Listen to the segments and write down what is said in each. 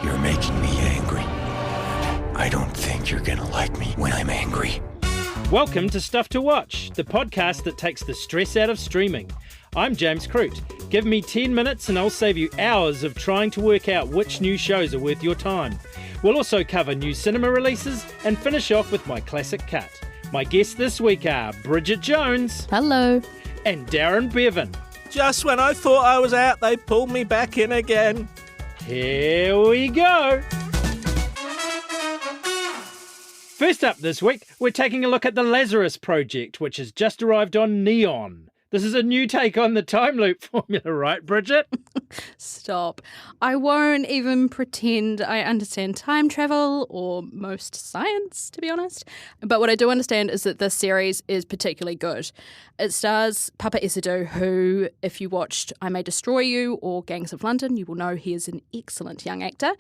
You're making me angry. I don't think you're gonna like me when I'm angry. Welcome to Stuff to Watch, the podcast that takes the stress out of streaming. I'm James Croot. Give me 10 minutes and I'll save you hours of trying to work out which new shows are worth your time. We'll also cover new cinema releases and finish off with my classic cut. My guests this week are Bridget Jones. Hello. And Darren Bevan. Just when I thought I was out, they pulled me back in again. Here we go. First up this week, we're taking a look at the Lazarus Project, which has just arrived on Neon. This is a new take on the time loop formula, right, Bridget? Stop. I won't even pretend I understand time travel or most science, to be honest. But what I do understand is that this series is particularly good. It stars Papa Isidore, who, if you watched I May Destroy You or Gangs of London, you will know he is an excellent young actor.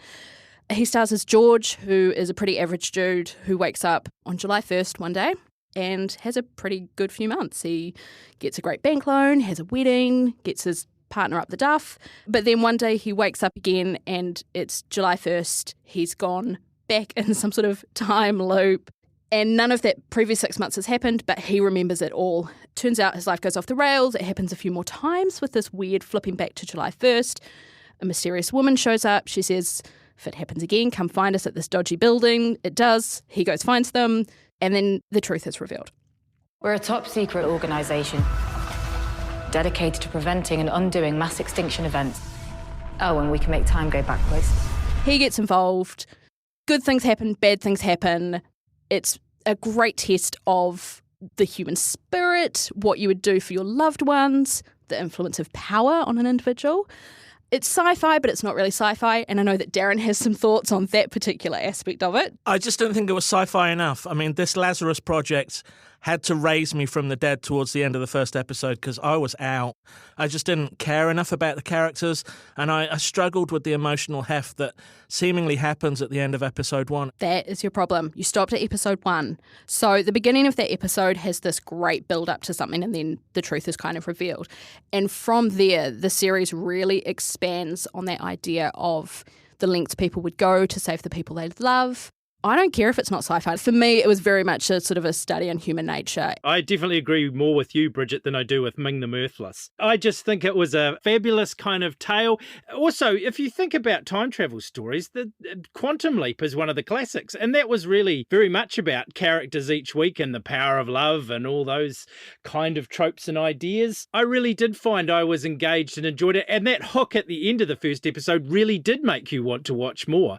He stars as George, who is a pretty average dude who wakes up on July 1st one day and has a pretty good few months. He gets a great bank loan, has a wedding, gets his partner up the duff. But then one day he wakes up again and it's July 1st. He's gone back in some sort of time loop. And none of that previous 6 months has happened, but he remembers it all. Turns out his life goes off the rails. It happens a few more times with this weird flipping back to July 1st. A mysterious woman shows up. She says, if it happens again, come find us at this dodgy building. It does. He goes, finds them. And then the truth is revealed. We're a top-secret organisation dedicated to preventing and undoing mass extinction events. Oh, and we can make time go backwards. He gets involved. Good things happen, bad things happen. It's a great test of the human spirit, what you would do for your loved ones, the influence of power on an individual. It's sci-fi, but it's not really sci-fi, and I know that Darren has some thoughts on that particular aspect of it. I just don't think it was sci-fi enough. I mean, this Lazarus Project had to raise me from the dead towards the end of the first episode because I was out. I just didn't care enough about the characters, and I struggled with the emotional heft that seemingly happens at the end of episode 1. That is your problem. You stopped at episode 1. So the beginning of that episode has this great build-up to something, and then the truth is kind of revealed. And from there, the series really expands on that idea of the lengths people would go to save the people they love. I don't care if it's not sci-fi. For me, it was very much a sort of a study on human nature. I definitely agree more with you, Bridget, than I do with Ming the Mirthless. I just think it was a fabulous kind of tale. Also, if you think about time travel stories, the Quantum Leap is one of the classics, and that was really very much about characters each week and the power of love and all those kind of tropes and ideas. I really did find I was engaged and enjoyed it, and that hook at the end of the first episode really did make you want to watch more.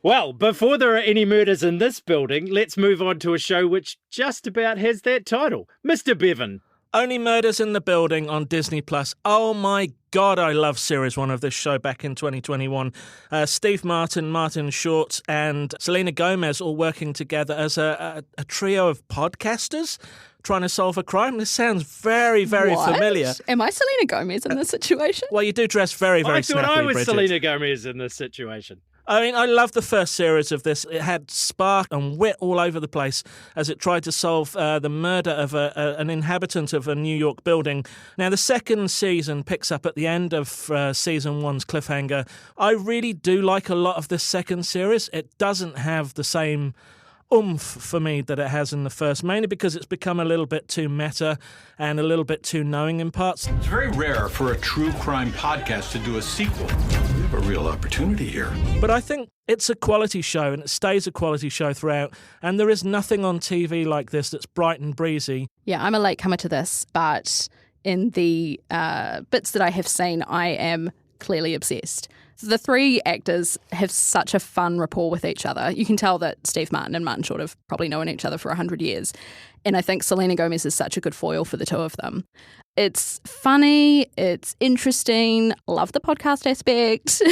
Well, before there are any murders in this building, let's move on to a show which just about has that title. Mr. Bevan. Only Murders in the Building on Disney+. Oh my God, I love Series 1 of this show back in 2021. Steve Martin, Martin Short, and Selena Gomez all working together as a trio of podcasters trying to solve a crime. This sounds very, very familiar. Am I Selena Gomez in this situation? Well, you do dress very, very snappily, I thought I was Bridget. Selena Gomez in this situation. I mean, I love the first series of this. It had spark and wit all over the place as it tried to solve the murder of an inhabitant of a New York building. Now, the second season picks up at the end of season 1's cliffhanger. I really do like a lot of this second series. It doesn't have the same oomph for me that it has in the first, mainly because it's become a little bit too meta and a little bit too knowing in parts. It's very rare for a true crime podcast to do a sequel. We have a real opportunity here. But I think it's a quality show, and it stays a quality show throughout, and there is nothing on TV like this that's bright and breezy. Yeah, I'm a latecomer to this, but in the bits that I have seen, I am clearly obsessed. The three actors have such a fun rapport with each other. You can tell that Steve Martin and Martin Short have probably known each other for 100 years. And I think Selena Gomez is such a good foil for the two of them. It's funny, it's interesting, love the podcast aspect.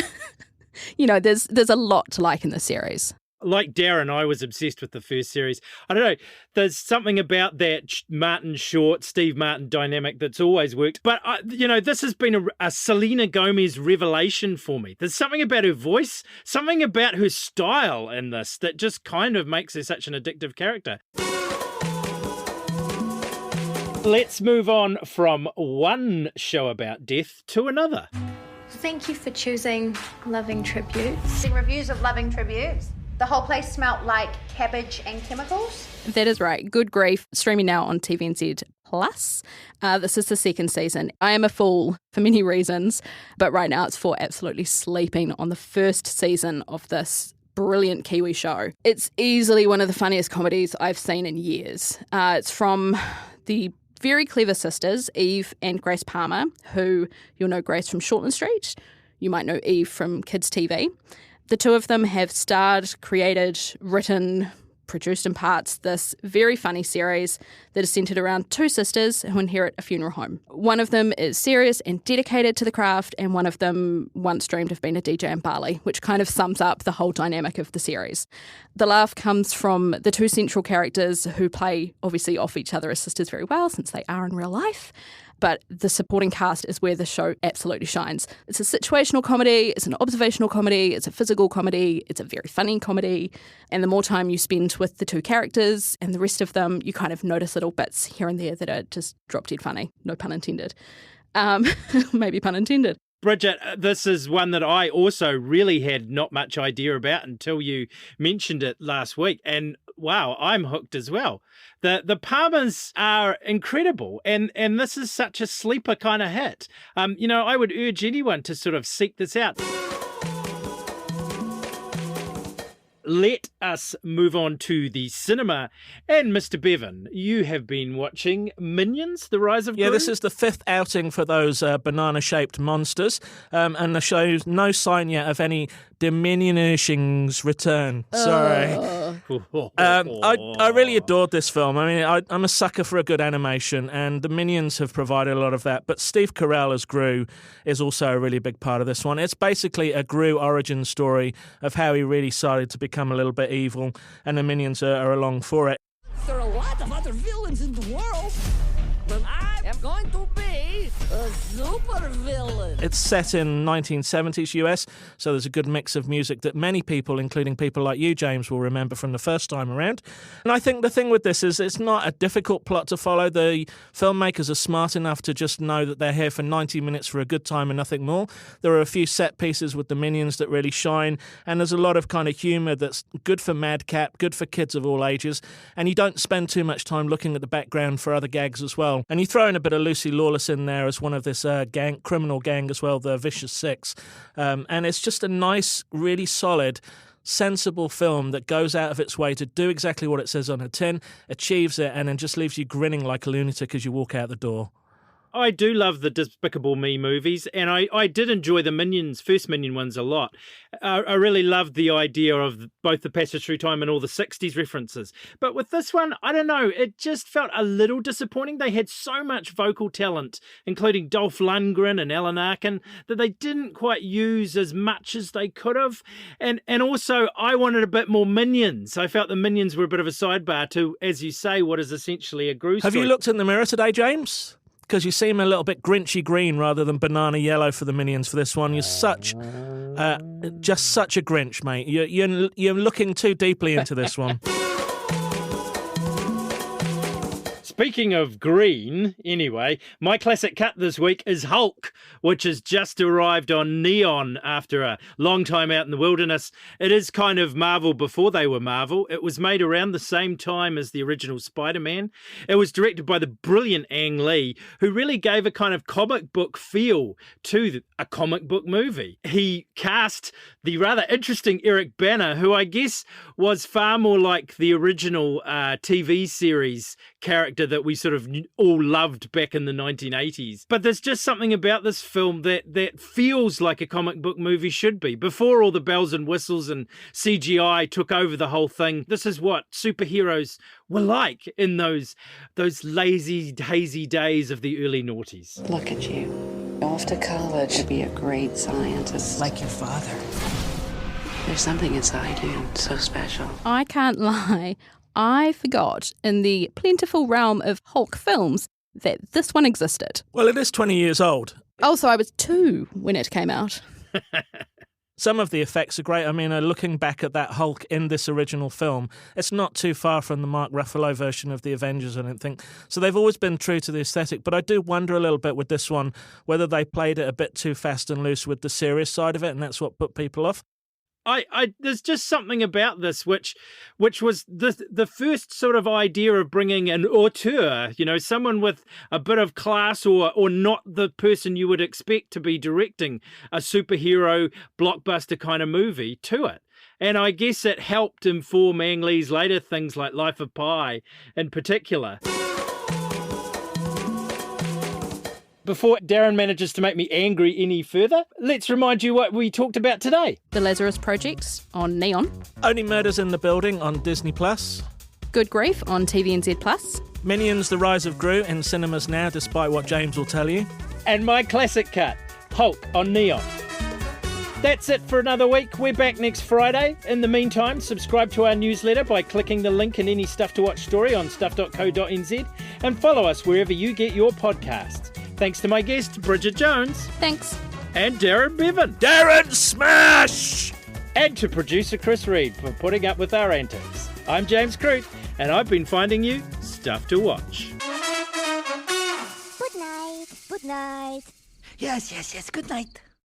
You know, there's a lot to like in this series. Like Darren, I was obsessed with the first series. I don't know, there's something about that Martin Short, Steve Martin dynamic that's always worked. But, this has been a Selena Gomez revelation for me. There's something about her voice, something about her style in this that just kind of makes her such an addictive character. Let's move on from one show about death to another. Thank you for choosing Loving Tributes. The reviews of Loving Tributes. The whole place smelt like cabbage and chemicals. That is right. Good Grief, streaming now on TVNZ Plus. This is the second season. I am a fool for many reasons, but right now it's for absolutely sleeping on the first season of this brilliant Kiwi show. It's easily one of the funniest comedies I've seen in years. It's from the very clever sisters, Eve and Grace Palmer, who you'll know Grace from Shortland Street. You might know Eve from Kids TV. The two of them have starred, created, written, produced in parts this very funny series that is centred around two sisters who inherit a funeral home. One of them is serious and dedicated to the craft, and one of them once dreamed of being a DJ in Bali, which kind of sums up the whole dynamic of the series. The laugh comes from the two central characters who play obviously off each other as sisters very well, since they are in real life. But the supporting cast is where the show absolutely shines. It's a situational comedy, it's an observational comedy, it's a physical comedy, it's a very funny comedy. And the more time you spend with the two characters and the rest of them, you kind of notice little bits here and there that are just drop dead funny. No pun intended. Maybe pun intended. Bridget, this is one that I also really had not much idea about until you mentioned it last week. And wow, I'm hooked as well. The Palmers are incredible, and this is such a sleeper kind of hit. I would urge anyone to sort of seek this out. Let us move on to the cinema. And Mr. Bevan, you have been watching Minions, The Rise of Gru? Yeah, this is the fifth outing for those banana-shaped monsters, and the show's no sign yet of any diminishing's return. Sorry. I really adored this film. I mean, I'm a sucker for a good animation, and the Minions have provided a lot of that. But Steve Carell as Gru is also a really big part of this one. It's basically a Gru origin story of how he really started to become a little bit evil, and the Minions are along for it. There are a lot of other villains in the world, but I am going to be a super villain. It's set in 1970s US, so there's a good mix of music that many people, including people like you, James, will remember from the first time around. And I think the thing with this is it's not a difficult plot to follow. The filmmakers are smart enough to just know that they're here for 90 minutes for a good time and nothing more. There are a few set pieces with the Minions that really shine, and there's a lot of kind of humour that's good for madcap, good for kids of all ages, and you don't spend too much time looking at the background for other gags as well. And you throw in a bit of Lucy Lawless in there as one of this criminal gang as well, the Vicious Six. And it's just a nice, really solid, sensible film that goes out of its way to do exactly what it says on a tin, achieves it, and then just leaves you grinning like a lunatic as you walk out the door. I do love the Despicable Me movies, and I did enjoy the first Minion ones a lot. I really loved the idea of both the passage through time and all the 60s references. But with this one, I don't know, it just felt a little disappointing. They had so much vocal talent, including Dolph Lundgren and Alan Arkin, that they didn't quite use as much as they could have. And also, I wanted a bit more Minions. I felt the Minions were a bit of a sidebar to, as you say, what is essentially a Gru story. Have you looked in the mirror today, James? Because you seem a little bit grinchy green rather than banana yellow for the Minions for this one. You're just such a Grinch, mate. You're looking too deeply into this one. Speaking of green, anyway, my classic cut this week is Hulk, which has just arrived on Neon after a long time out in the wilderness. It is kind of Marvel before they were Marvel. It was made around the same time as the original Spider-Man. It was directed by the brilliant Ang Lee, who really gave a kind of comic book feel to a comic book movie. He cast the rather interesting Eric Bana, who I guess was far more like the original TV series character that we sort of all loved back in the 1980s. But there's just something about this film that feels like a comic book movie should be. Before all the bells and whistles and CGI took over the whole thing, this is what superheroes were like in those lazy, hazy days of the early noughties. Look at you. Off to college to be a great scientist. Like your father. There's something inside you so special. I can't lie. I forgot in the plentiful realm of Hulk films that this one existed. Well, it is 20 years old. Also, I was 2 when it came out. Some of the effects are great. I mean, looking back at that Hulk in this original film, it's not too far from the Mark Ruffalo version of the Avengers, I don't think. So they've always been true to the aesthetic, but I do wonder a little bit with this one whether they played it a bit too fast and loose with the serious side of it, and that's what put people off. There's just something about this which was the first sort of idea of bringing an auteur, someone with a bit of class or not the person you would expect to be directing a superhero blockbuster kind of movie to it. And I guess it helped inform Ang Lee's later things like Life of Pi in particular. Before Darren manages to make me angry any further, let's remind you what we talked about today. The Lazarus Project on Neon. Only Murders in the Building on Disney+. Good Grief on TVNZ+. Minions: The Rise of Gru in cinemas now, despite what James will tell you. And my classic cut, Hulk on Neon. That's it for another week. We're back next Friday. In the meantime, subscribe to our newsletter by clicking the link in any Stuff to Watch story on stuff.co.nz and follow us wherever you get your podcasts. Thanks to my guest, Bridget Jones. Thanks. And Darren Bevan. Darren Smash! And to producer Chris Reed for putting up with our antics. I'm James Croot, and I've been finding you Stuff to Watch. Good night. Good night. Yes. Good night.